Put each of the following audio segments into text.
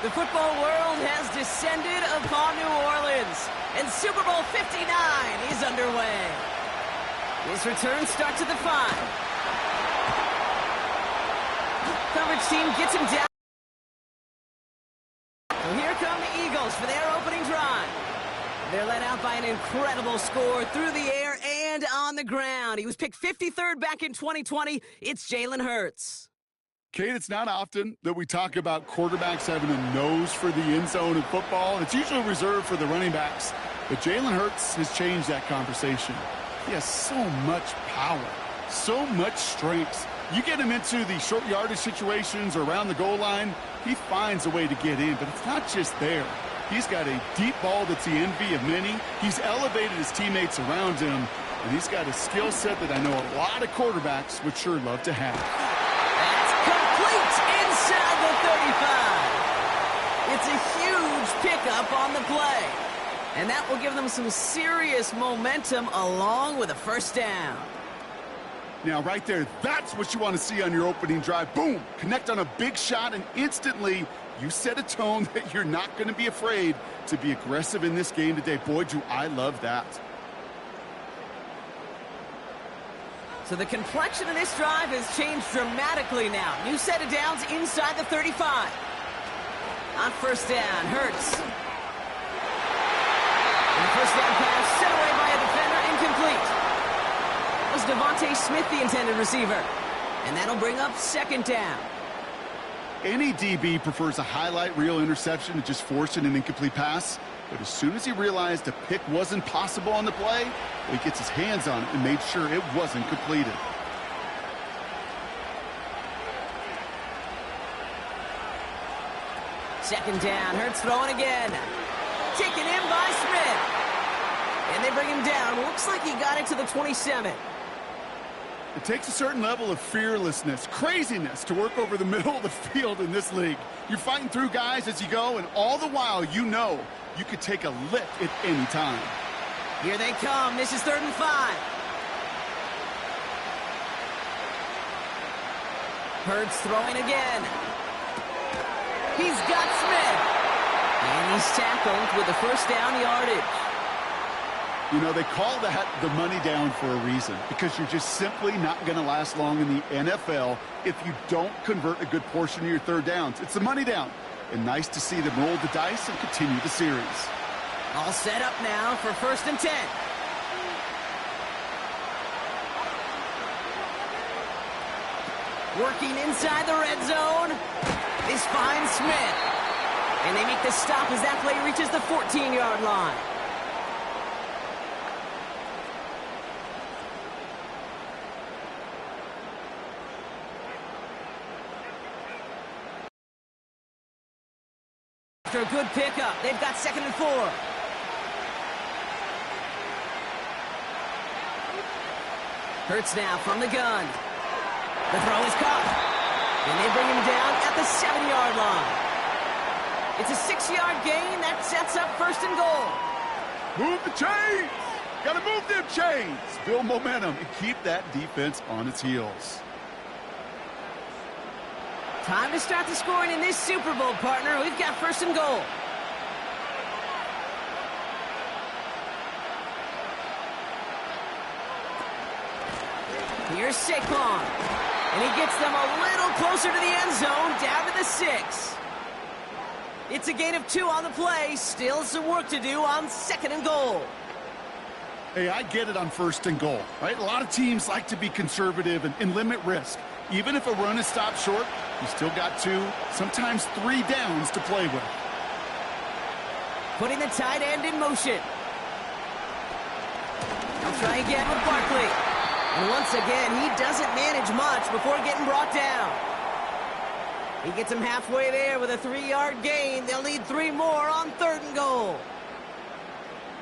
The football world has descended upon New Orleans, and Super Bowl 59 is underway. His return starts at the 5. Coverage team gets him down. So here come the Eagles for their opening drive. They're led out by an incredible score through the air and on the ground. He was picked 53rd back in 2020. It's Jalen Hurts. Kate, it's not often that we talk about quarterbacks having a nose for the end zone in football. It's usually reserved for the running backs. But Jalen Hurts has changed that conversation. He has so much power, so much strength. You get him into the short yardage situations or around the goal line, he finds a way to get in. But it's not just there. He's got a deep ball that's the envy of many. He's elevated his teammates around him. And he's got a skill set that I know a lot of quarterbacks would sure love to have. Complete inside the 35. It's a huge pickup on the play. And that will give them some serious momentum along with a first down. Now, right there, that's what you want to see on your opening drive. Boom! Connect on a big shot, and instantly you set a tone that you're not going to be afraid to be aggressive in this game today. Boy, do I love that. So the complexion of this drive has changed dramatically now. New set of downs inside the 35. On first down, Hurts. And the first down pass set away by a defender, incomplete. That was Devontae Smith, the intended receiver. And that'll bring up second down. Any DB prefers a highlight reel interception to just forcing an incomplete pass. But as soon as he realized a pick wasn't possible on the play, he gets his hands on it and made sure it wasn't completed. Second down, Hurts throwing again. Taken in by Smith. And they bring him down. Looks like he got it to the 27. It takes a certain level of fearlessness, craziness to work over the middle of the field in this league. You're fighting through guys as you go, and all the while you know you could take a lick at any time. Here they come. This is 3rd and 5. Hurts throwing again. He's got Smith. And he's tackled with the first down yardage. You know, they call that the money down for a reason, because you're just simply not going to last long in the NFL if you don't convert a good portion of your third downs. It's the money down. And nice to see them roll the dice and continue the series. All set up now for 1st and 10. Working inside the red zone. This finds Smith. And they make the stop as that play reaches the 14-yard line. After a good pickup, they've got 2nd and 4. Hurts now from the gun. The throw is caught. And they bring him down at the 7-yard line. It's a 6-yard gain that sets up 1st and goal. Move the chains! Gotta move them chains! Build momentum and keep that defense on its heels. Time to start the scoring in this Super Bowl, partner. We've got 1st and goal. Here's Saquon. And he gets them a little closer to the end zone, down to the 6. It's a gain of 2 on the play. Still some work to do on 2nd and goal. Hey, I get it on 1st and goal, right? A lot of teams like to be conservative and limit risk. Even if a run is stopped short, you still got 2, sometimes 3 downs to play with. Putting the tight end in motion. He'll try again with Barkley. And once again, he doesn't manage much before getting brought down. He gets him halfway there with a 3-yard gain. They'll need 3 more on 3rd and goal.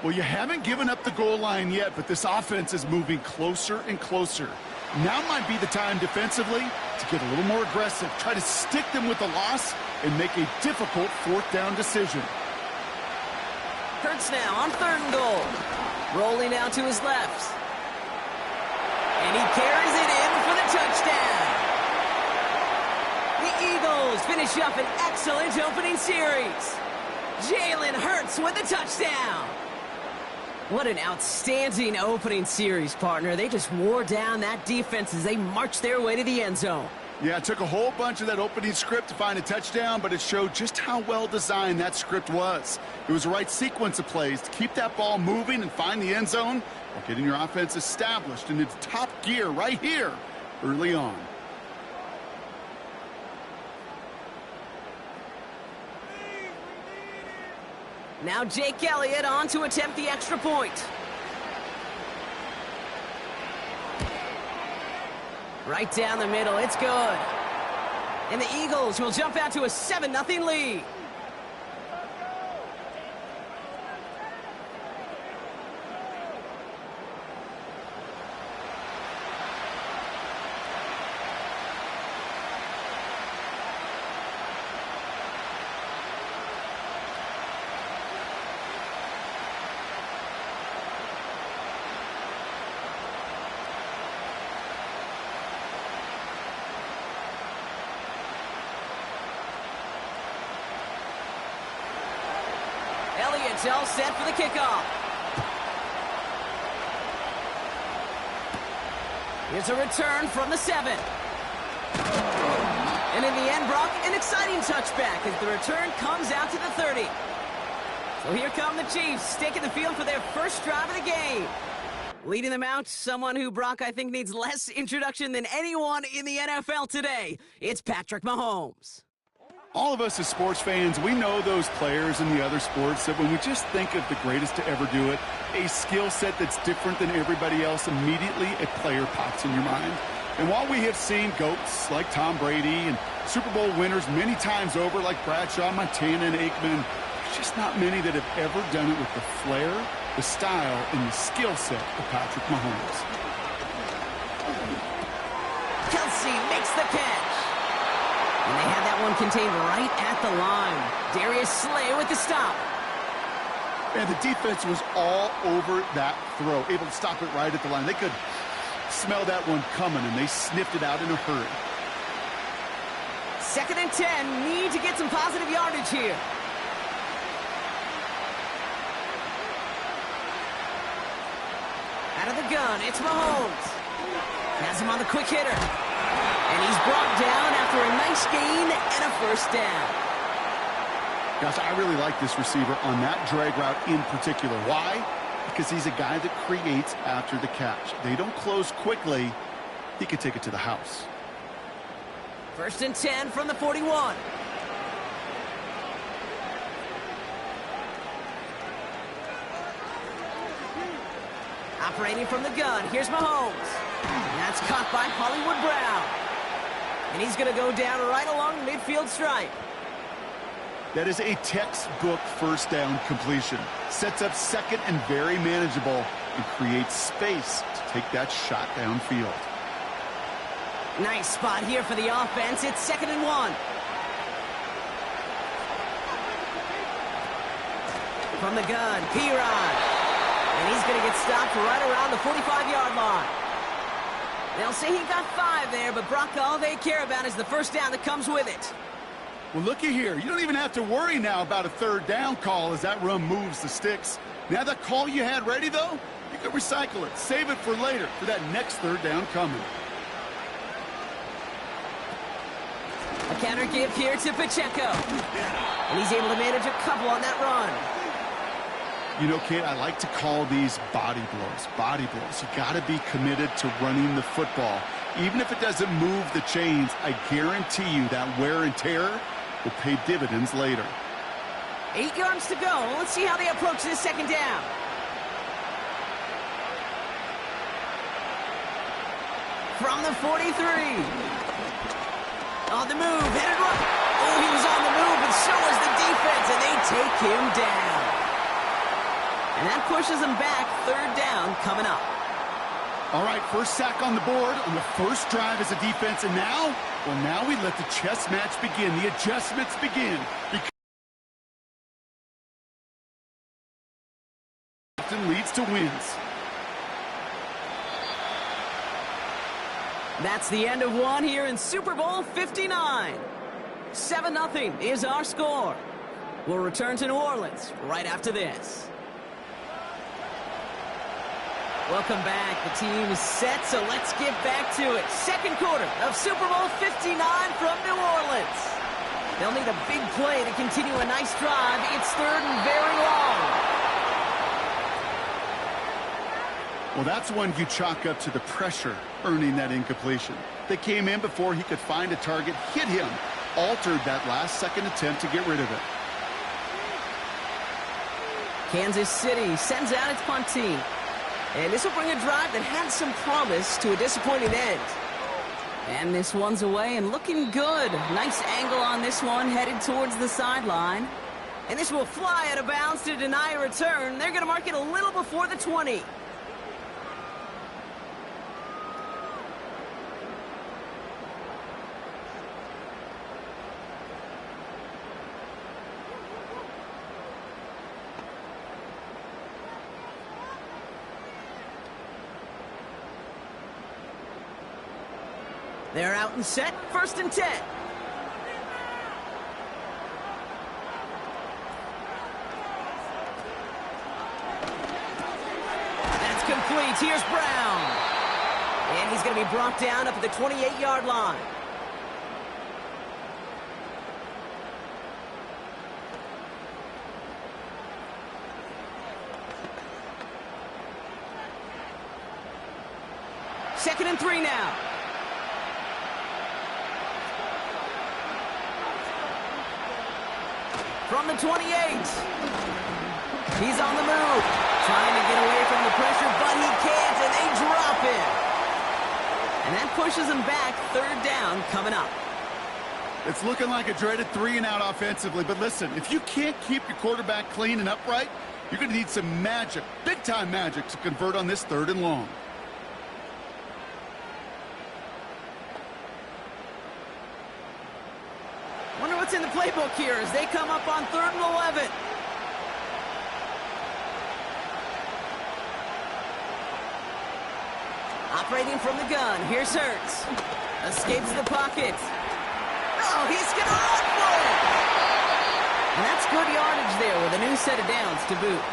Well, you haven't given up the goal line yet, but this offense is moving closer and closer. Now might be the time defensively to get a little more aggressive, try to stick them with the loss, and make a difficult 4th down decision. Hurts now on 3rd and goal. Rolling out to his left. And he carries it in for the touchdown. The the Eagles finish up an excellent opening series. Jalen Hurts with a touchdown. What an outstanding opening series, partner. They just wore down that defense as they marched their way to the end zone. Yeah, it took a whole bunch of that opening script to find a touchdown, but it showed just how well designed that script was. It was the right sequence of plays to keep that ball moving and find the end zone while getting your offense established in its top gear right here early on. Now Jake Elliott on to attempt the extra point. Right down the middle, it's good. And the Eagles will jump out to a 7-0 lead. Elliott's all set for the kickoff. Here's a return from the 7. And in the end, Brock, an exciting touchback as the return comes out to the 30. So here come the Chiefs, taking the field for their first drive of the game. Leading them out, someone who, Brock, I think needs less introduction than anyone in the NFL today. It's Patrick Mahomes. All of us as sports fans, we know those players in the other sports that when we just think of the greatest to ever do it, a skill set that's different than everybody else, immediately a player pops in your mind. And while we have seen GOATs like Tom Brady and Super Bowl winners many times over like Bradshaw, Montana, and Aikman, there's just not many that have ever done it with the flair, the style, and the skill set of Patrick Mahomes. Kelsey makes the catch. And they had that one contained right at the line. Darius Slay with the stop. And the defense was all over that throw, able to stop it right at the line. They could smell that one coming, and they sniffed it out in a hurry. 2nd and 10. Need to get some positive yardage here. Out of the gun, it's Mahomes. Has him on the quick hitter. And he's brought down after a nice gain and a first down. Gosh, I really like this receiver on that drag route in particular. Why? Because he's a guy that creates after the catch. They don't close quickly. He can take it to the house. 1st and 10 from the 41. Operating from the gun, here's Mahomes. And that's caught by Hollywood Brown. And he's going to go down right along the midfield stripe. That is a textbook first down completion. Sets up second and very manageable and creates space to take that shot downfield. Nice spot here for the offense. It's 2nd and 1. From the gun, P-Rod. And he's going to get stopped right around the 45-yard line. They'll say he got 5 there, but Brock, all they care about is the first down that comes with it. Well, looky here. You don't even have to worry now about a 3rd down call as that run moves the sticks. Now that call you had ready, though, you can recycle it. Save it for later for that next 3rd down coming. A counter give here to Pacheco. And he's able to manage a couple on that run. You know, Kate, I like to call these body blows. Body blows. You got to be committed to running the football. Even if it doesn't move the chains, I guarantee you that wear and tear will pay dividends later. 8 yards to go. Let's see how they approach this 2nd down. From the 43. On the move, headed right. Oh, he was on the move, but so was the defense, and they take him down. And that pushes them back. 3rd down coming up. All right, first sack on the board on the first drive as a defense, and now, well, now we let the chess match begin. The adjustments begin. Often leads to wins. That's the end of one here in Super Bowl 59. 7-0 is our score. We'll return to New Orleans right after this. Welcome back. The team is set, so let's get back to it. Second quarter of Super Bowl 59 from New Orleans. They'll need a big play to continue a nice drive. It's third and very long. Well, that's one you chalk up to the pressure earning that incompletion. They came in before he could find a target, hit him, altered that last-second attempt to get rid of it. Kansas City sends out its punt team. And this will bring a drive that had some promise to a disappointing end. And this one's away and looking good. Nice angle on this one, headed towards the sideline. And this will fly out of bounds to deny a return. They're going to mark it a little before the 20. They're out and set, 1st and 10. That's complete. Here's Brown. And he's going to be brought down up at the 28-yard line. Second and 3 now. From the 28. He's on the move. Trying to get away from the pressure, but he can't, and they drop him. And that pushes him back. 3rd down coming up. It's looking like a dreaded 3-and-out offensively, but listen, if you can't keep your quarterback clean and upright, you're going to need some magic, big-time magic, to convert on this 3rd and long. Wonder what's in the playbook here as they come up on 3rd and 11. Operating from the gun. Here's Hurts. Escapes the pocket. Oh, he's going to run for it. And that's good yardage there with a new set of downs to boot.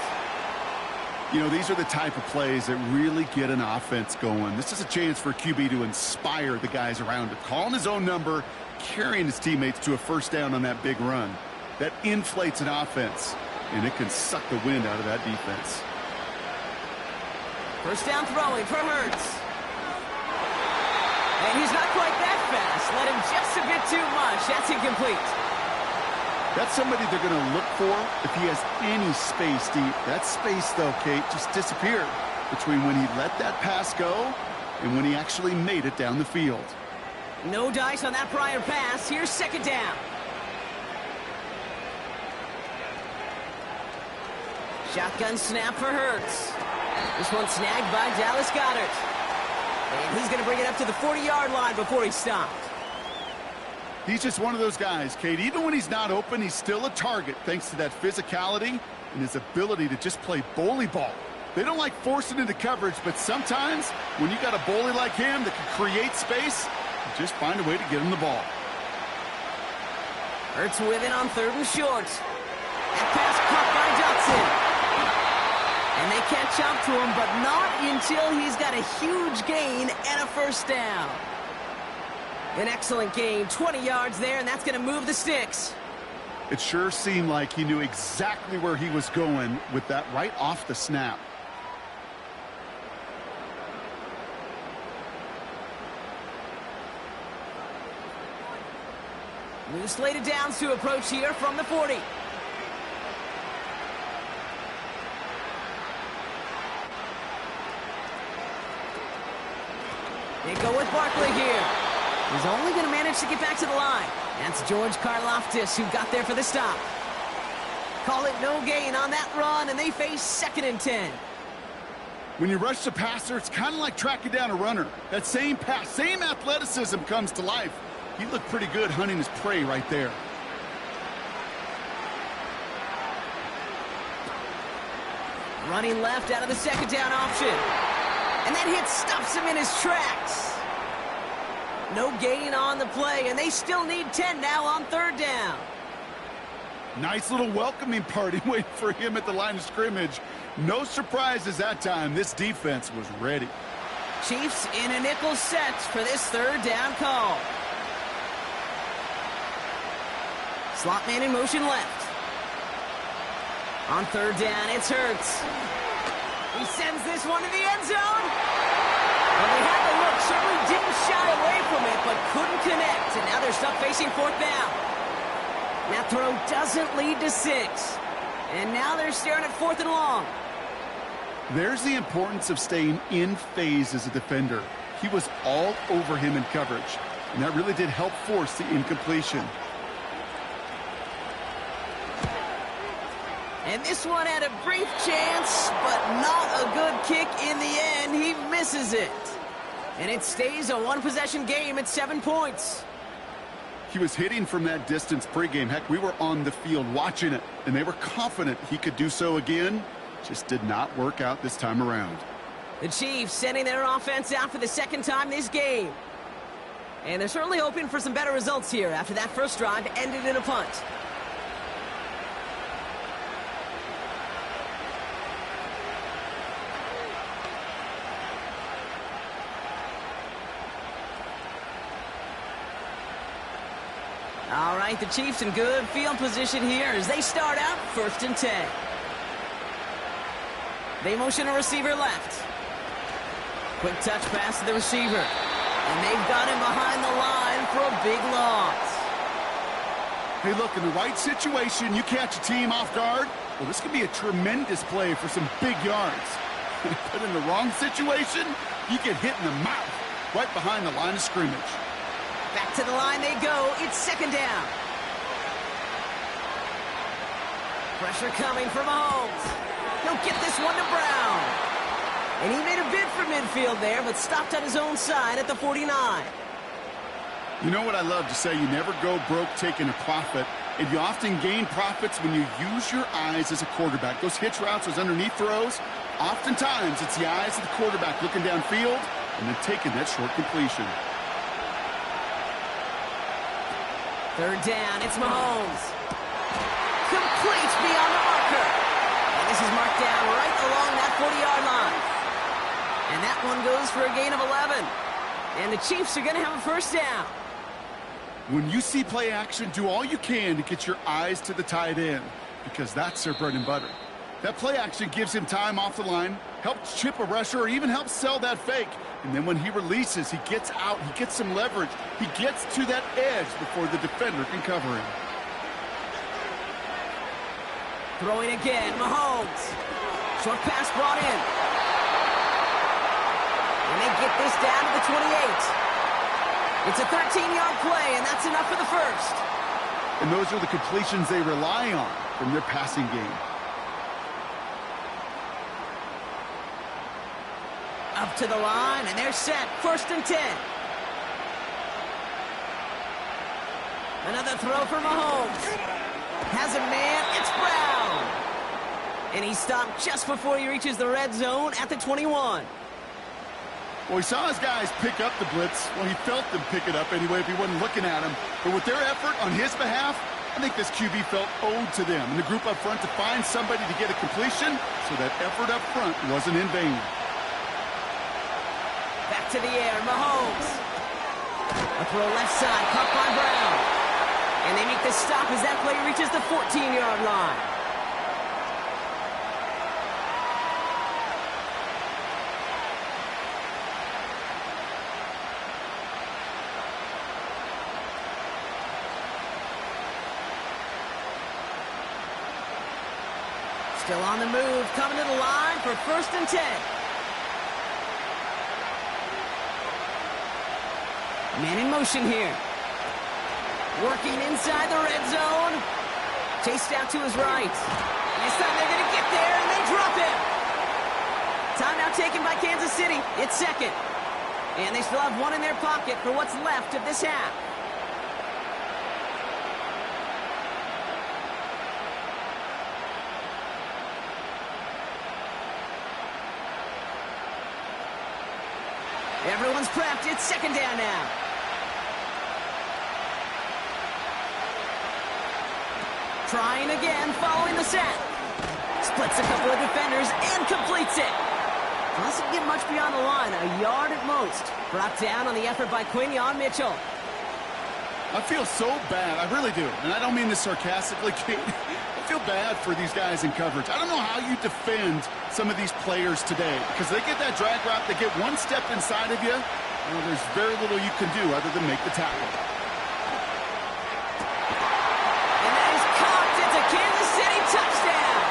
You know, these are the type of plays that really get an offense going. This is a chance for QB to inspire the guys around him. Calling his own number, carrying his teammates to a 1st down on that big run. That inflates an offense, and it can suck the wind out of that defense. 1st down throwing for Hurts. And he's not quite that fast. Let him just a bit too much. That's incomplete. That's somebody they're going to look for if he has any space deep. That space, though, Kate, just disappeared between when he let that pass go and when he actually made it down the field. No dice on that prior pass. Here's 2nd down. Shotgun snap for Hurts. This one snagged by Dallas Goedert. And he's going to bring it up to the 40-yard line before he's stopped. He's just one of those guys, Kate. Even when he's not open, he's still a target thanks to that physicality and his ability to just play bully ball. They don't like forcing into coverage, but sometimes when you got a bully like him that can create space, you just find a way to get him the ball. Hurts with it on 3rd and short. That pass caught by Dotson. And they catch up to him, but not until he's got a huge gain and a 1st down. An excellent gain, 20 yards there, and that's going to move the sticks. It sure seemed like he knew exactly where he was going with that right off the snap. New slate of downs to approach here from the 40. They go with Barkley here. He's only going to manage to get back to the line. That's George Karlaftis who got there for the stop. Call it no gain on that run, and they face 2nd and 10. When you rush the passer, it's kind of like tracking down a runner. That same pass, same athleticism comes to life. He looked pretty good hunting his prey right there. Running left out of the 2nd down option. And that hit stops him in his tracks. No gain on the play, and they still need 10 now on third down. Nice little welcoming party waiting for him at the line of scrimmage. No surprises that time. This defense was ready. Chiefs in a nickel set for this third down call. Slot man in motion left. On third down, it's Hurts. He sends this one to the end zone. Well, they had the look, certainly didn't shy away from it, but couldn't connect. And now they're stuck facing fourth down. That throw doesn't lead to 6. And now they're staring at 4th and long. There's the importance of staying in phase as a defender. He was all over him in coverage, and that really did help force the incompletion. And this one had a brief chance, but not a good kick in the end. He misses it. And it stays a one-possession game at 7 points. He was hitting from that distance pregame. Heck, we were on the field watching it, and they were confident he could do so again. Just did not work out this time around. The Chiefs sending their offense out for the second time this game. And they're certainly hoping for some better results here after that first drive ended in a punt. All right, the Chiefs in good field position here as they start out 1st and 10. They motion a receiver left. Quick touch pass to the receiver. And they've got him behind the line for a big loss. Hey, look, in the right situation, you catch a team off guard. Well, this could be a tremendous play for some big yards. But in the wrong situation, you get hit in the mouth right behind the line of scrimmage. Back to the line they go. It's 2nd down. Pressure coming from Mahomes. He'll get this one to Brown. And he made a bid for midfield there, but stopped on his own side at the 49. You know what I love to say? You never go broke taking a profit. And you often gain profits when you use your eyes as a quarterback. Those hitch routes, those underneath throws, oftentimes it's the eyes of the quarterback looking downfield and then taking that short completion. 3rd down, it's Mahomes. Complete beyond the marker. And this is marked down right along that 40-yard line. And that one goes for a gain of 11. And the Chiefs are going to have a first down. When you see play action, do all you can to get your eyes to the tight end, because that's their bread and butter. That play action gives him time off the line, helps chip a rusher, or even helps sell that fake. And then when he releases, he gets out, he gets some leverage. He gets to that edge before the defender can cover him. Throwing again, Mahomes. Short pass brought in. And they get this down to the 28. It's a 13-yard play, and that's enough for the first. And those are the completions they rely on from their passing game. Up to the line, and they're set. 1st and 10. Another throw for Mahomes. Has a man. It's Brown. And he stopped just before he reaches the red zone at the 21. Well, he saw his guys pick up the blitz. Well, he felt them pick it up anyway if he wasn't looking at him. But with their effort on his behalf, I think this QB felt owed to them and the group up front to find somebody to get a completion, so that effort up front wasn't in vain. Back to the air, Mahomes. A throw left side, caught by Brown. And they make the stop as that play reaches the 14-yard line. Still on the move, coming to the line for 1st and 10. Man in motion here. Working inside the red zone. Chased out to his right. This time they're going to get there, and they drop him. Timeout taken by Kansas City. It's 2nd. And they still have one in their pocket for what's left of this half. Everyone's prepped. It's 2nd down now. Trying again following the sack. Splits a couple of defenders and completes it. Doesn't get much beyond the line, a yard at most. Brought down on the effort by Quinion Mitchell. I feel so bad, I really do. And I don't mean this sarcastically, Kate. I feel bad for these guys in coverage. I don't know how you defend some of these players today, because they get that drag route, they get one step inside of you, well, there's very little you can do other than make the tackle. And that is caught. It's a Kansas City touchdown.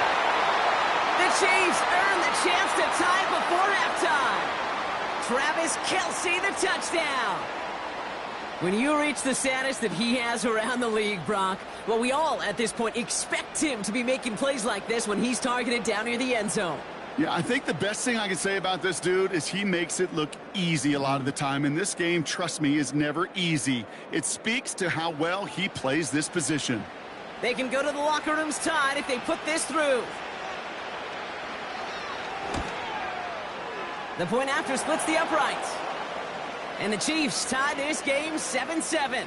The Chiefs earn the chance to tie it before halftime. Travis Kelce, the touchdown. When you reach the status that he has around the league, Brock, well, we all at this point expect him to be making plays like this when he's targeted down near the end zone. Yeah, I think the best thing I can say about this dude is he makes it look easy a lot of the time. And this game, trust me, is never easy. It speaks to how well he plays this position. They can go to the locker rooms tied if they put this through. The point after splits the uprights. And the Chiefs tie this game 7-7.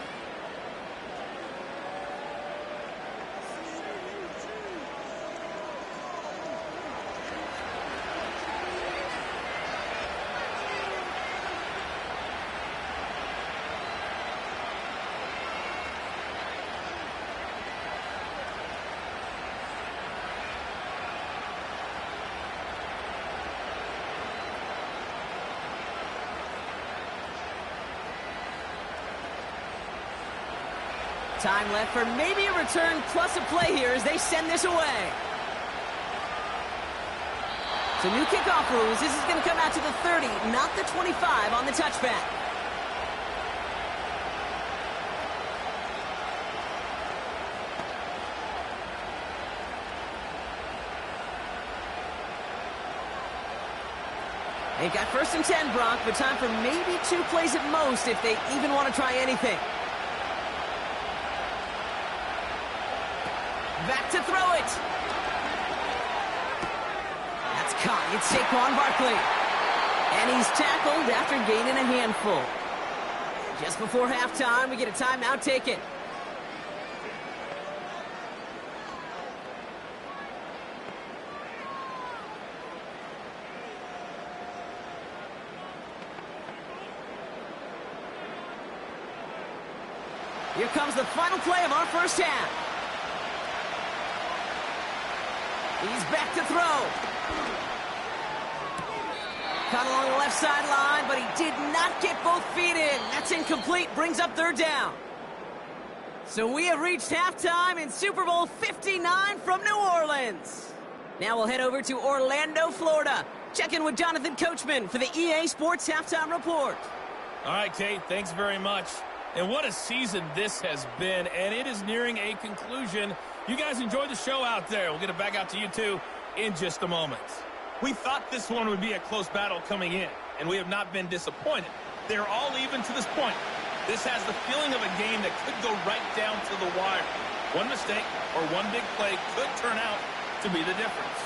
Time left for maybe a return plus a play here as they send this away. So new kickoff rules. This is going to come out to the 30, not the 25 on the touchback. They've got 1st and 10, Brock, but time for maybe 2 plays at most if they even want to try anything. Back to throw it. That's caught. It's Saquon Barkley. And he's tackled after gaining a handful. Just before halftime, we get a timeout taken. Here comes the final play of our first half. He's back to throw. Caught along the left sideline, but he did not get both feet in. That's incomplete. Brings up 3rd down. So we have reached halftime in Super Bowl 59 from New Orleans. Now we'll head over to Orlando, Florida. Check in with Jonathan Coachman for the EA Sports Halftime Report. All right, Kate, thanks very much. And what a season this has been, and it is nearing a conclusion. You guys enjoyed the show out there. We'll get it back out to you, too, in just a moment. We thought this one would be a close battle coming in, and we have not been disappointed. They're all even to this point. This has the feeling of a game that could go right down to the wire. One mistake or one big play could turn out to be the difference.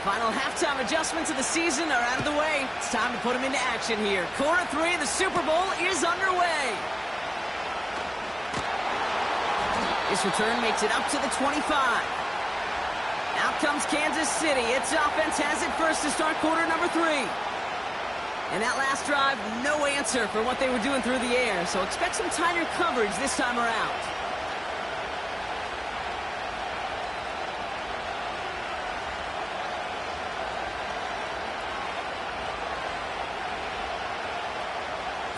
Final halftime adjustments of the season are out of the way. It's time to put them into action here. Quarter 3 of the Super Bowl is underway. This return makes it up to the 25. Out comes Kansas City. Its offense has it first to start quarter number 3. And that last drive, no answer for what they were doing through the air. So expect some tighter coverage this time around.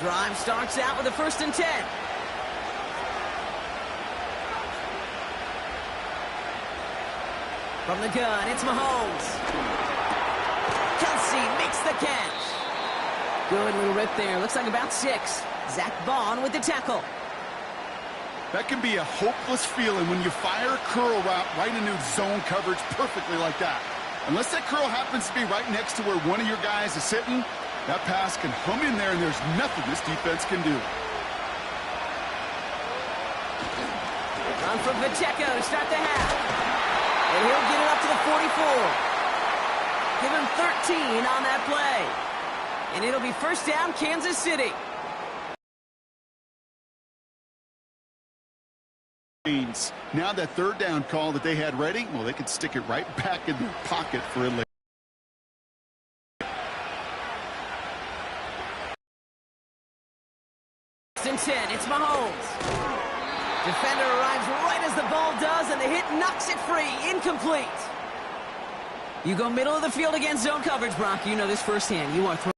Drive starts out with a 1st and 10. From the gun, it's Mahomes. Kelce makes the catch. Good little rip there. Looks like about 6. Zach Bond with the tackle. That can be a hopeless feeling when you fire a curl route right into zone coverage perfectly like that. Unless that curl happens to be right next to where one of your guys is sitting, that pass can hum in there, and there's nothing this defense can do. Run from Pacheco to start the half. And he'll get it up to the 44. Give him 13 on that play. And it'll be first down, Kansas City. Now that third down call that they had ready, well, they could stick it right back in their pocket for a later. And 10, it's Mahomes. Defender arrives right as the ball does, and the hit knocks it free. Incomplete. You go middle of the field against zone coverage, Brock. You know this firsthand. You want to throw.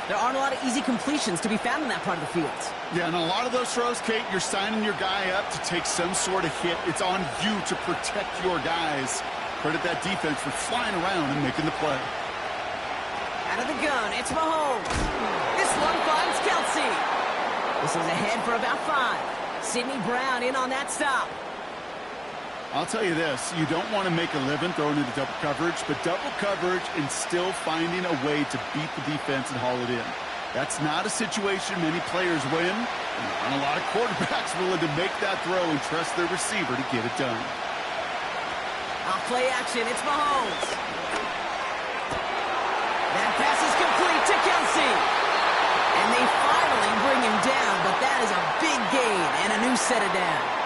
There aren't a lot of easy completions to be found in that part of the field. Yeah, and a lot of those throws, Kate, you're signing your guy up to take some sort of hit. It's on you to protect your guys. Credit that defense for flying around and making the play. Out of the gun, it's Mahomes. This one finds Kelsey. This is ahead for about 5. Sidney Brown in on that stop. I'll tell you this, you don't want to make a living throwing into double coverage, but double coverage and still finding a way to beat the defense and haul it in. That's not a situation many players win, and there aren't a lot of quarterbacks willing to make that throw and trust their receiver to get it done. Off play action, it's Mahomes. That pass is complete to Kelsey. And they finally bring him down, but that is a big gain and a new set of downs.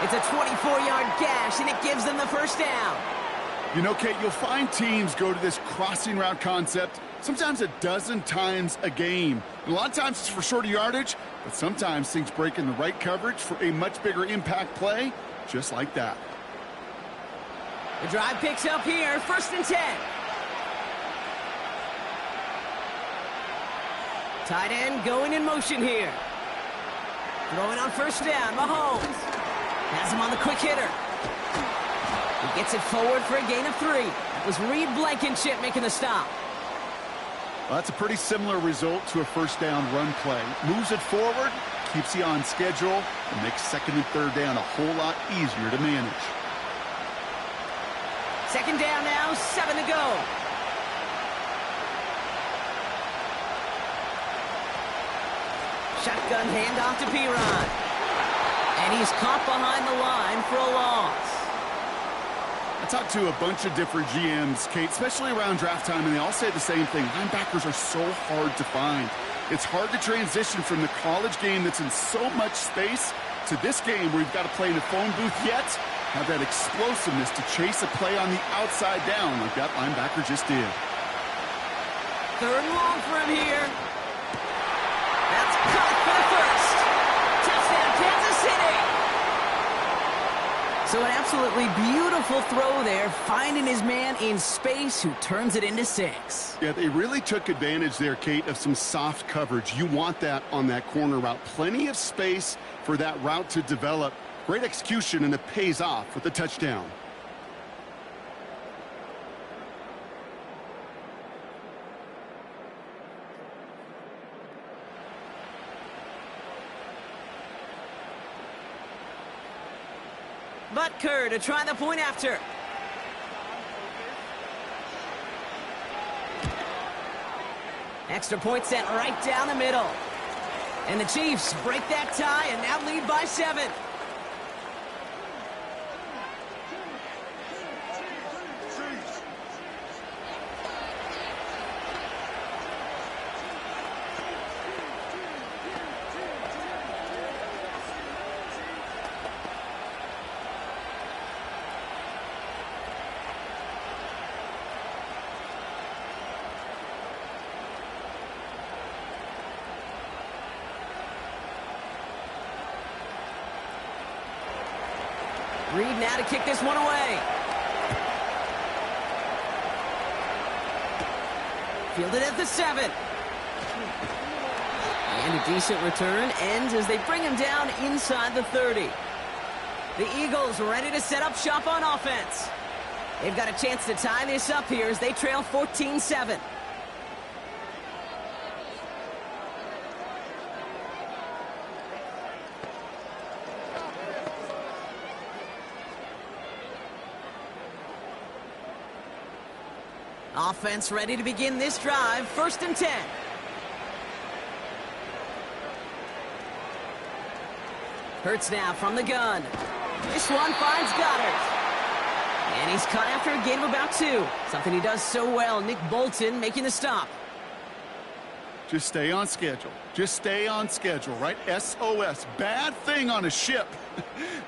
It's a 24-yard gash, and it gives them the first down. You know, Kate, you'll find teams go to this crossing route concept sometimes a dozen times a game. And a lot of times it's for shorter yardage, but sometimes things break in the right coverage for a much bigger impact play, just like that. The drive picks up here, 1st and 10. Tight end going in motion here. Throwing on first down, Mahomes. Has him on the quick hitter. He gets it forward for a gain of 3. That was Reed Blankenship making the stop. Well, that's a pretty similar result to a first down run play. Moves it forward, keeps you on schedule, and makes 2nd and 3rd down a whole lot easier to manage. 2nd down now, 7 to go. Shotgun handoff to Piron. And he's caught behind the line for a loss. I talked to a bunch of different GMs, Kate, especially around draft time, and they all say the same thing. Linebackers are so hard to find. It's hard to transition from the college game that's in so much space to this game where you've got to play in a phone booth, yet have that explosiveness to chase a play on the outside down like that linebacker just did. 3rd and long for him here. That's caught for the first. Touchdown, Kansas City. So an absolutely beautiful throw there, finding his man in space who turns it into 6. Yeah, they really took advantage there, Kate, of some soft coverage. You want that on that corner route. Plenty of space for that route to develop. Great execution, and it pays off with the touchdown. Butker to try the point after. Extra point sent right down the middle. And the Chiefs break that tie and now lead by 7. Reed now to kick this one away. Fielded at the 7. And a decent return ends as they bring him down inside the 30. The Eagles ready to set up shop on offense. They've got a chance to tie this up here as they trail 14-7. Offense ready to begin this drive. 1st and 10. Hurts now from the gun. This one finds Goddard. And he's caught after a gain of about 2. Something he does so well. Nick Bolton making the stop. Just stay on schedule. Just stay on schedule, right? SOS. Bad thing on a ship.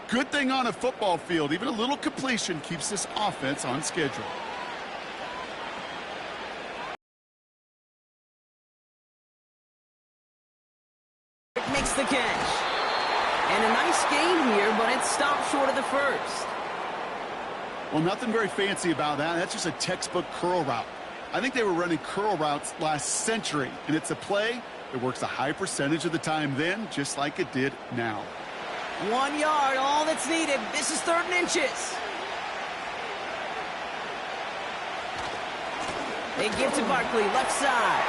Good thing on a football field. Even a little completion keeps this offense on schedule. Makes the catch. And a nice gain here, but it stopped short of the first. Well, nothing very fancy about that. That's just a textbook curl route. I think they were running curl routes last century, and it's a play that works a high percentage of the time then, just like it did now. 1 yard, all that's needed. This is 3rd and inches. They give to Barkley, left side.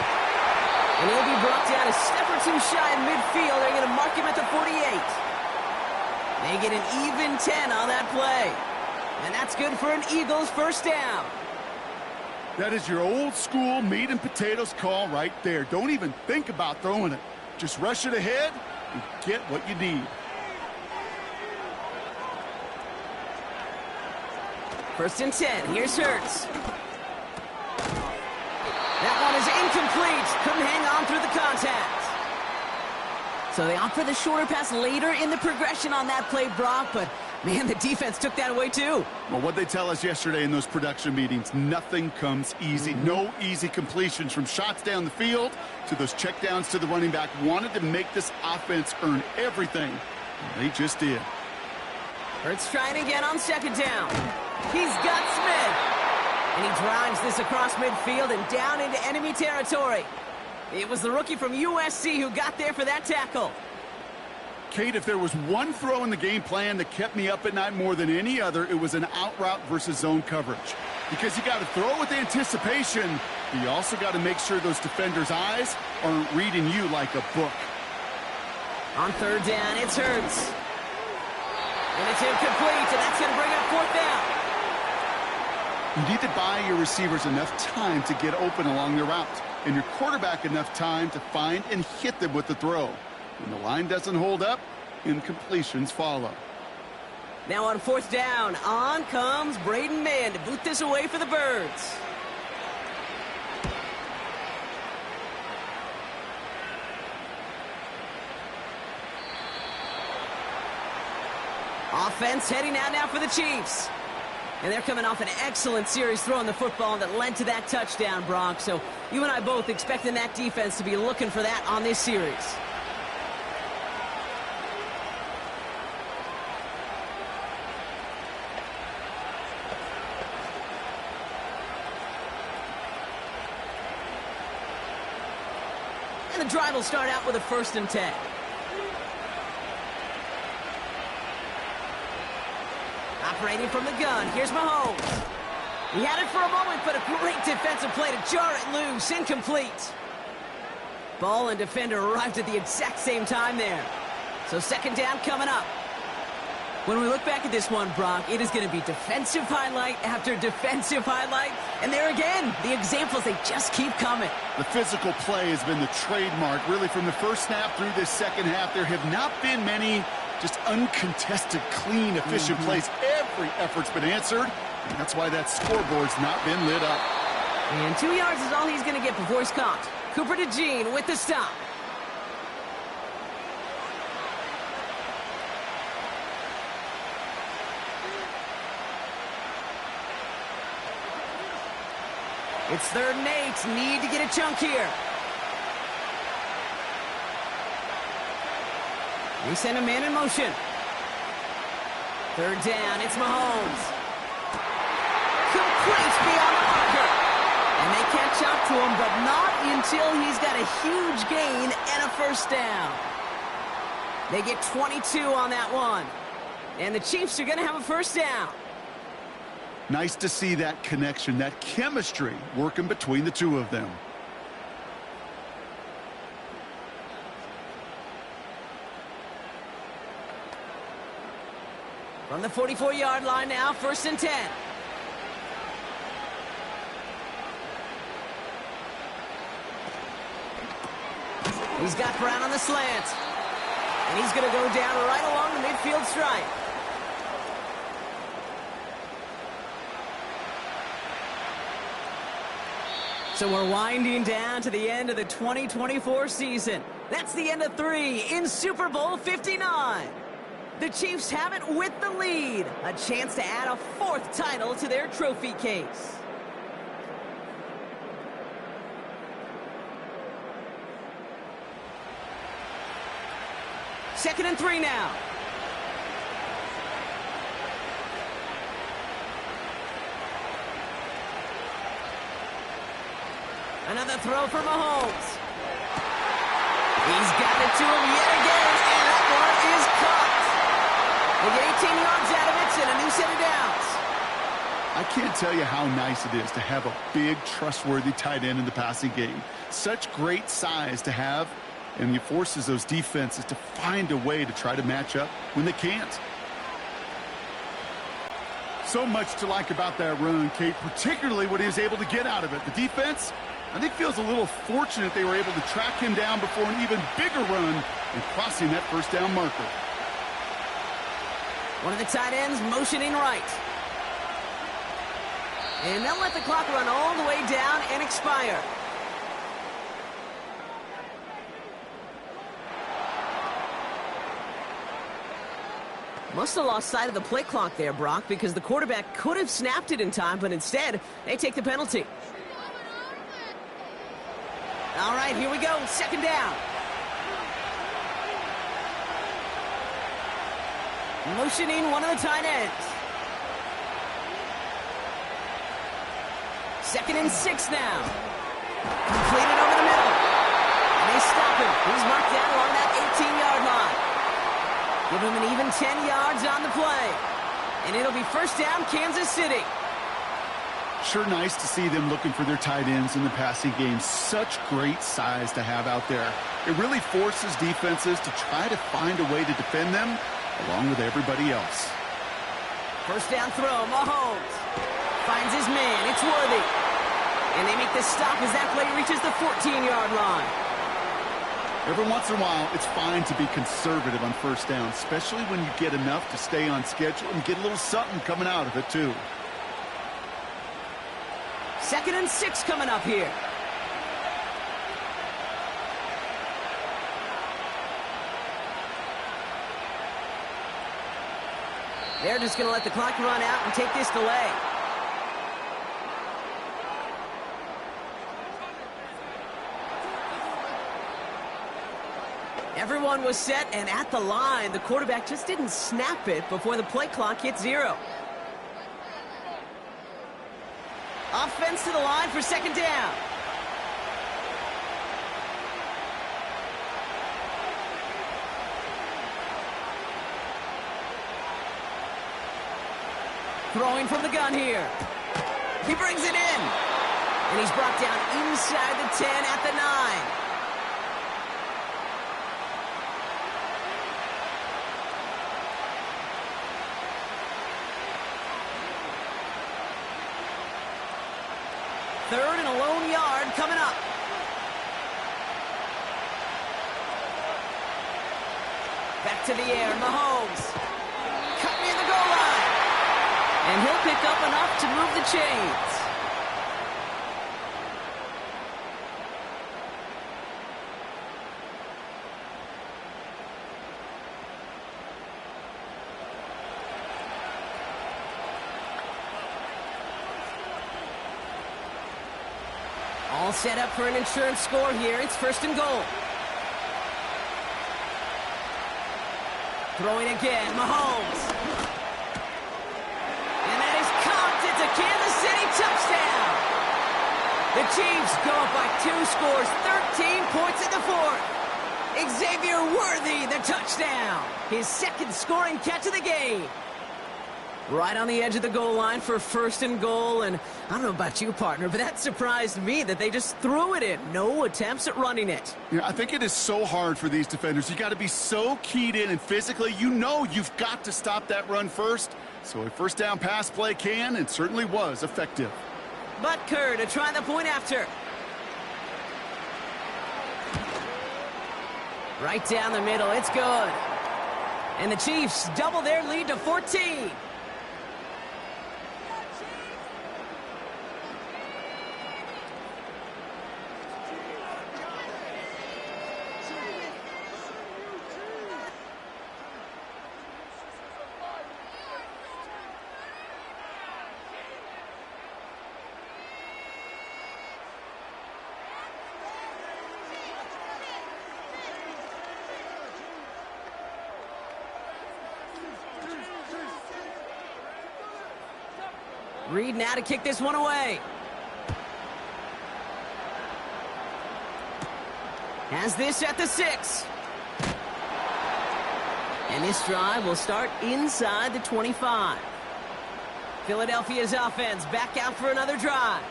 And he'll be brought down a step or 2 shy of midfield. They're going to mark him at the 48. They get an even 10 on that play. And that's good for an Eagles first down. That is your old school meat and potatoes call right there. Don't even think about throwing it. Just rush it ahead and get what you need. 1st and 10. Here's Hurts. That one is incomplete. Couldn't hang on through the contact. So they opt for the shorter pass later in the progression on that play, Brock, but man, the defense took that away too. Well, what they tell us yesterday in those production meetings, nothing comes easy. No easy completions from shots down the field to those checkdowns to the running back. Wanted to make this offense earn everything. And they just did. Hurts trying again on 2nd down. He's got Smith. And he drives this across midfield and down into enemy territory. It was the rookie from USC who got there for that tackle. Kate, if there was one throw in the game plan that kept me up at night more than any other, it was an out route versus zone coverage. Because you got to throw with anticipation, but you also got to make sure those defenders' eyes aren't reading you like a book. On 3rd down, it's Hurts. And it's incomplete, and that's going to bring up 4th down. You need to buy your receivers enough time to get open along their route, and your quarterback enough time to find and hit them with the throw. When the line doesn't hold up, incompletions follow. Now on 4th down, on comes Braden Mann to boot this away for the Birds. Offense heading out now for the Chiefs. And they're coming off an excellent series throwing the football that led to that touchdown, Brock. So you and I both expecting that defense to be looking for that on this series. And the drive will start out with a 1st and 10. Operating from the gun, here's Mahomes. He had it for a moment, but a great defensive play to jar it loose. Incomplete. Ball and defender arrived at the exact same time there. So 2nd down coming up. When we look back at this one, Brock, it is going to be defensive highlight after defensive highlight. And there again, the examples, they just keep coming. The physical play has been the trademark. Really, from the first snap through this 2nd half, there have not been many just uncontested, clean, efficient plays. Every effort's been answered, and that's why that scoreboard's not been lit up. And 2 yards is all he's going to get before he's caught. Cooper to Jean with the stop. It's 3rd and 8. Need to get a chunk here. We send a man in motion. 3rd down. It's Mahomes. Complete beyond the marker. And they catch up to him, but not until he's got a huge gain and a 1st down. They get 22 on that one. And the Chiefs are going to have a 1st down. Nice to see that connection, that chemistry working between the two of them. From the 44-yard line now, 1st and 10. He's got Brown on the slant. And he's going to go down right along the midfield stripe. So we're winding down to the end of the 2024 season. That's the end of 3 in Super Bowl 59. The Chiefs have it with the lead. A chance to add a 4th title to their trophy case. Second and 3 now. Another throw for Mahomes. He's got it to him yet again, and that one is caught. They get 18 yards out of it and a new set of downs. I can't tell you how nice it is to have a big, trustworthy tight end in the passing game. Such great size to have, and he forces those defenses to find a way to try to match up when they can't. So much to like about that run, Kate, particularly what he was able to get out of it. The defense, I think, feels a little fortunate they were able to track him down before an even bigger run and crossing that first down marker. One of the tight ends motioning right. And they'll let the clock run all the way down and expire. Must have lost sight of the play clock there, Brock, because the quarterback could have snapped it in time, but instead, they take the penalty. All right, here we go. Second down. Motioning one of the tight ends. Second and 6 now. Completed over the middle. And they stop him. He's marked down along that 18-yard line. Give him an even 10 yards on the play. And it'll be first down, Kansas City. Sure nice to see them looking for their tight ends in the passing game. Such great size to have out there. It really forces defenses to try to find a way to defend them along with everybody else. First down throw, Mahomes. Finds his man, it's Worthy. And they make the stop as that play reaches the 14-yard line. Every once in a while, it's fine to be conservative on first down, especially when you get enough to stay on schedule and get a little something coming out of it, too. Second and 6 coming up here. They're just going to let the clock run out and take this delay. Everyone was set and at the line. The quarterback just didn't snap it before the play clock hit 0. Offense to the line for second down. Throwing from the gun here. He brings it in. And he's brought down inside the 10 at the 9. Third and a lone yard coming up. Back to the air, Mahomes. Cut near the goal line. And he'll pick up enough to move the chains. All set up for an insurance score here. It's first and goal. Throwing again, Mahomes. And that is caught. It's a Kansas City touchdown. The Chiefs go up by 2 scores, 13 points in the 4th. Xavier Worthy, the touchdown. His second scoring catch of the game. Right on the edge of the goal line for first and goal, and I don't know about you, partner, but that surprised me that they just threw it in. No attempts at running it. Yeah, I think it is so hard for these defenders. You got to be so keyed in, and physically, you know you've got to stop that run first. So a first down pass play can and certainly was effective. Butker to try the point after. Right down the middle, it's good. And the Chiefs double their lead to 14. Reed now to kick this one away. Has this at the 6. And this drive will start inside the 25. Philadelphia's offense back out for another drive.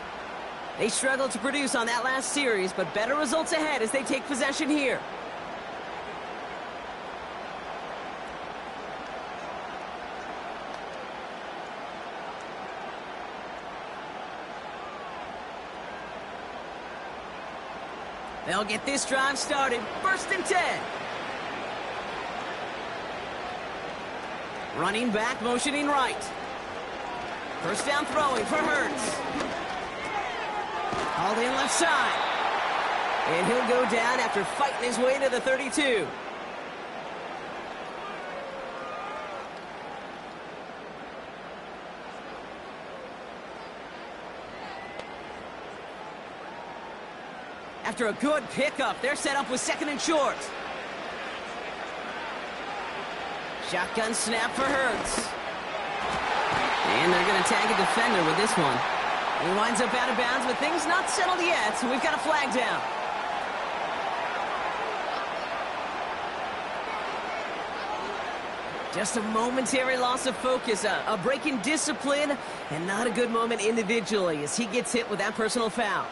They struggled to produce on that last series, but better results ahead as they take possession here. They'll get this drive started. 1st and 10. Running back, motioning right. First down throwing for Hurts. Hauled in left side. And he'll go down after fighting his way to the 32. After a good pickup, they're set up with 2nd and short. Shotgun snap for Hurts. And they're going to tag a defender with this one. He winds up out of bounds, but things not settled yet, so we've got a flag down. Just a momentary loss of focus, a break in discipline, and not a good moment individually as he gets hit with that personal foul.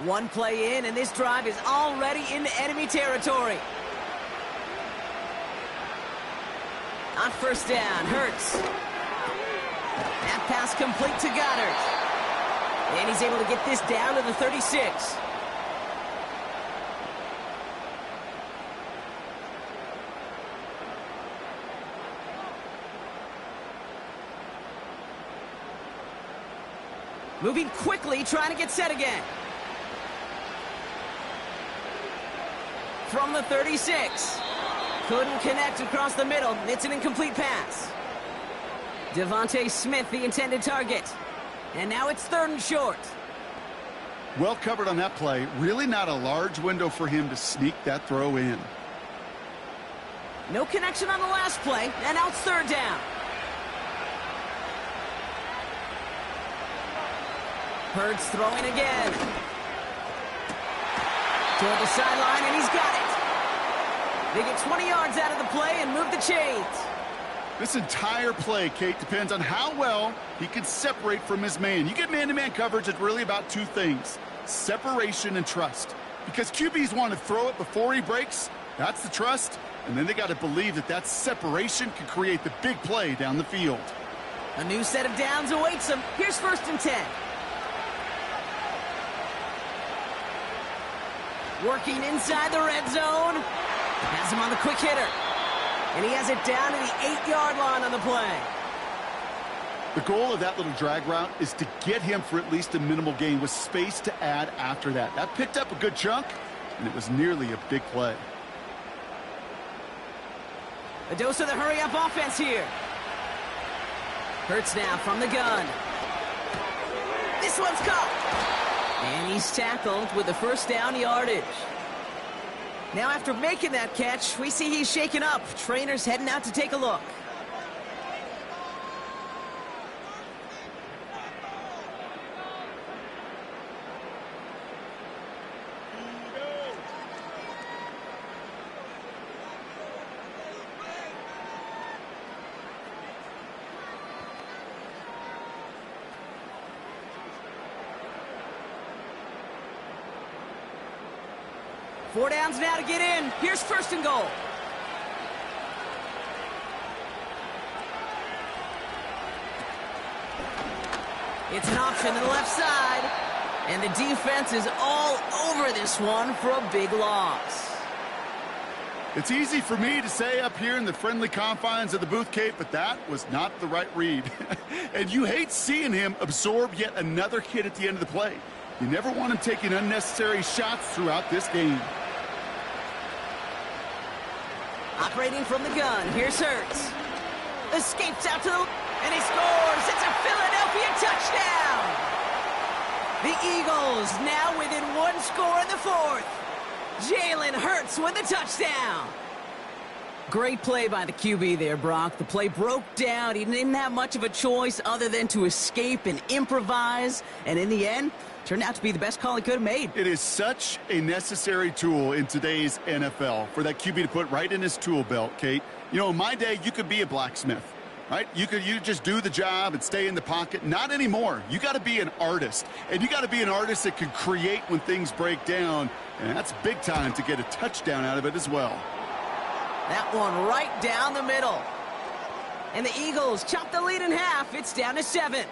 One play in, and this drive is already into enemy territory. On first down, Hurts. That pass complete to Goddard. And he's able to get this down to the 36. Moving quickly, trying to get set again. From the 36. Couldn't connect across the middle. It's an incomplete pass. Devontae Smith, the intended target. And now it's 3rd and short. Well covered on that play. Really not a large window for him to sneak that throw in. No connection on the last play, and now it's 3rd down. Hurts throwing again. Toward the sideline, and he's got it. They get 20 yards out of the play and move the chains. This entire play, Kate, depends on how well he can separate from his man. You get man-to-man coverage, it's really about 2 things, separation and trust. Because QBs want to throw it before he breaks, that's the trust, and then they got to believe that that separation can create the big play down the field. A new set of downs awaits them. Here's 1st and 10. Working inside the red zone. Has him on the quick hitter. And he has it down to the 8-yard line on the play. The goal of that little drag route is to get him for at least a minimal gain with space to add after that. That picked up a good chunk, and it was nearly a big play. A dose of the hurry-up offense here. Hurts now from the gun. This one's caught. And he's tackled with the first down yardage. Now after making that catch, we see he's shaken up. Trainers heading out to take a look. Four downs now to get in. Here's 1st and goal. It's an option to the left side. And the defense is all over this one for a big loss. It's easy for me to say up here in the friendly confines of the booth, Kate, but that was not the right read. And you hate seeing him absorb yet another hit at the end of the play. You never want him taking unnecessary shots throughout this game. Operating from the gun, here's Hurts. Escapes out to the... and he scores! It's a Philadelphia touchdown! The Eagles now within 1 score in the 4th. Jalen Hurts with the touchdown. Great play by the QB there, Brock. The play broke down. He didn't have much of a choice other than to escape and improvise. And in the end, turned out to be the best call he could have made. It is such a necessary tool in today's NFL for that QB to put right in his tool belt, Kate. You know, in my day, you could be a blacksmith, right? You just do the job and stay in the pocket. Not anymore. You got to be an artist. And you got to be an artist that can create when things break down. And that's big time to get a touchdown out of it as well. That one right down the middle. And the Eagles chop the lead in half. It's down to 7.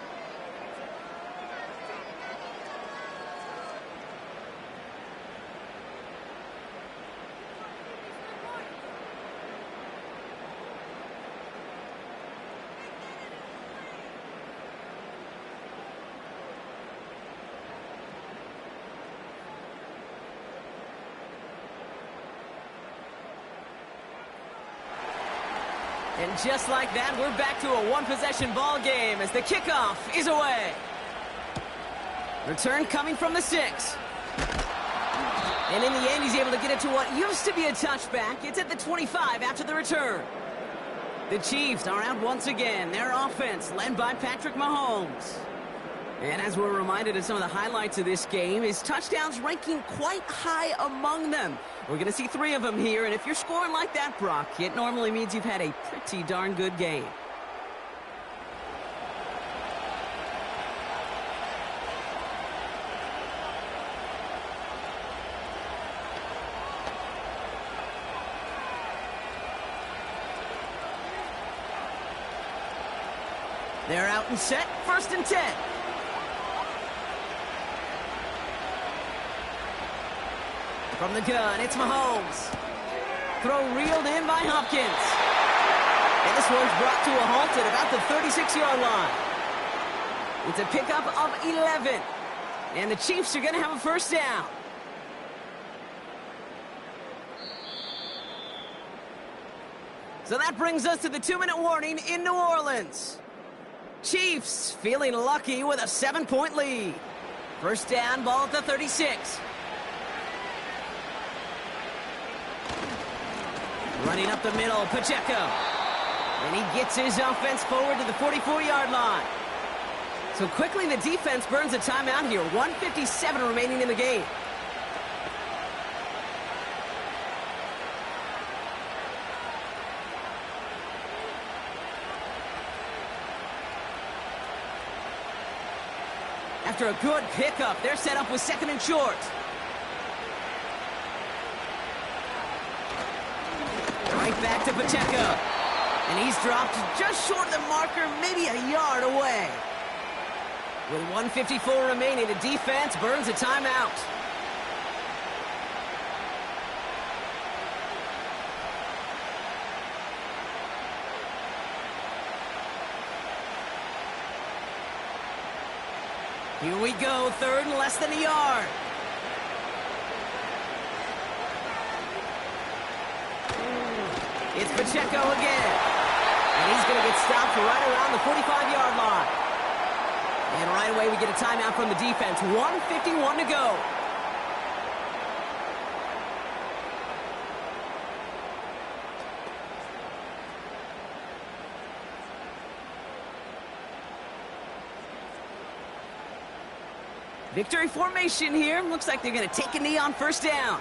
And just like that, we're back to a one-possession ball game as the kickoff is away. Return coming from the 6. And in the end, he's able to get it to what used to be a touchback. It's at the 25 after the return. The Chiefs are out once again. Their offense led by Patrick Mahomes. And as we're reminded of some of the highlights of this game, his touchdowns ranking quite high among them. We're going to see 3 of them here, and if you're scoring like that, Brock, it normally means you've had a pretty darn good game. They're out and set, 1st and 10. From the gun, it's Mahomes. Throw reeled in by Hopkins. And this one's brought to a halt at about the 36-yard line. It's a pickup of 11. And the Chiefs are going to have a 1st down. So that brings us to the 2-minute warning in New Orleans. Chiefs feeling lucky with a 7-point lead. 1st down, ball at the 36. Running up the middle, Pacheco. And he gets his offense forward to the 44-yard line. So quickly the defense burns a timeout here. 1:57 remaining in the game. After a good pickup, they're set up with 2nd and short. Right back to Pacheco. And he's dropped just short of the marker, maybe a yard away. With 1:54 remaining, the defense burns a timeout. Here we go, 3rd and less than a yard. It's Pacheco again. And he's going to get stopped right around the 45-yard line. And right away we get a timeout from the defense. 1:51 to go. Victory formation here. Looks like they're going to take a knee on 1st down.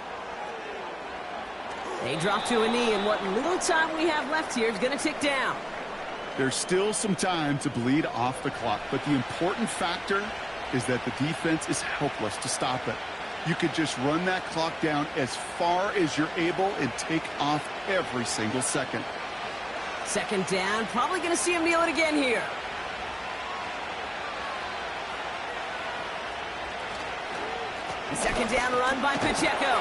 They drop to a knee, and what little time we have left here is going to tick down. There's still some time to bleed off the clock, but the important factor is that the defense is helpless to stop it. You could just run that clock down as far as you're able and take off every single second. 2nd down, probably going to see him kneel it again here. The 2nd down run by Pacheco.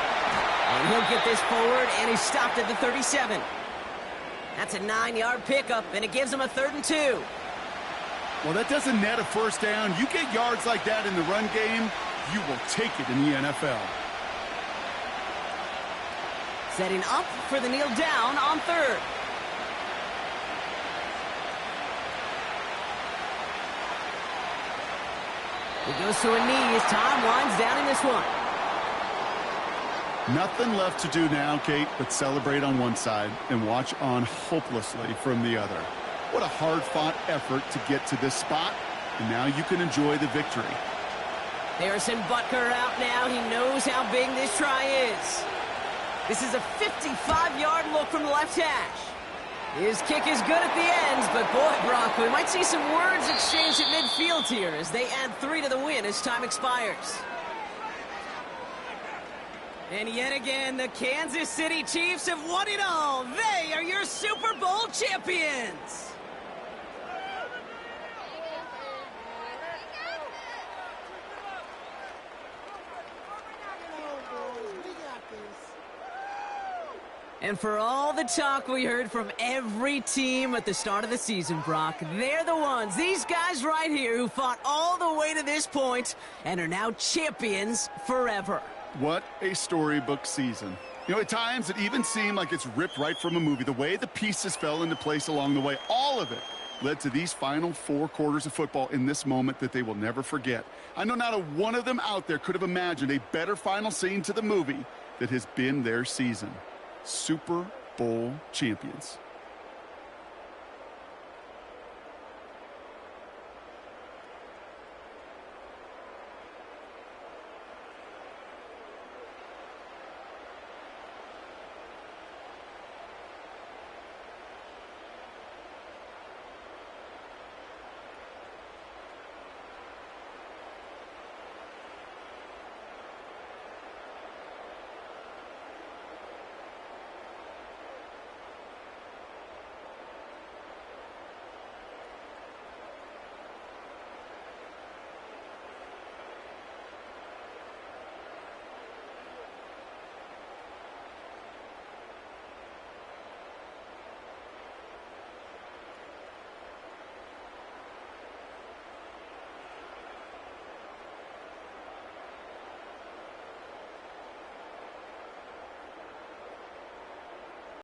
And he'll get this forward, and he's stopped at the 37. That's a 9-yard pickup, and it gives him a 3rd and 2. Well, that doesn't net a 1st down. You get yards like that in the run game, you will take it in the NFL. Setting up for the kneel down on 3rd. He goes to a knee as time winds down in this one. Nothing left to do now, Kate, but celebrate on one side and watch on hopelessly from the other. What a hard-fought effort to get to this spot, and now you can enjoy the victory. Harrison Butker out now. He knows how big this try is. This is a 55-yard look from the left hash. His kick is good at the end, but boy, Brock, we might see some words exchanged at midfield here as they add 3 to the win as time expires. And yet again, the Kansas City Chiefs have won it all. They are your Super Bowl champions. And for all the talk we heard from every team at the start of the season, Brock, they're the ones, these guys right here, who fought all the way to this point and are now champions forever. What a storybook season. You know, at times it even seemed like it's ripped right from a movie. The way the pieces fell into place along the way, all of it led to these final 4 quarters of football in this moment that they will never forget. I know not a one of them out there could have imagined a better final scene to the movie that has been their season. Super Bowl champions.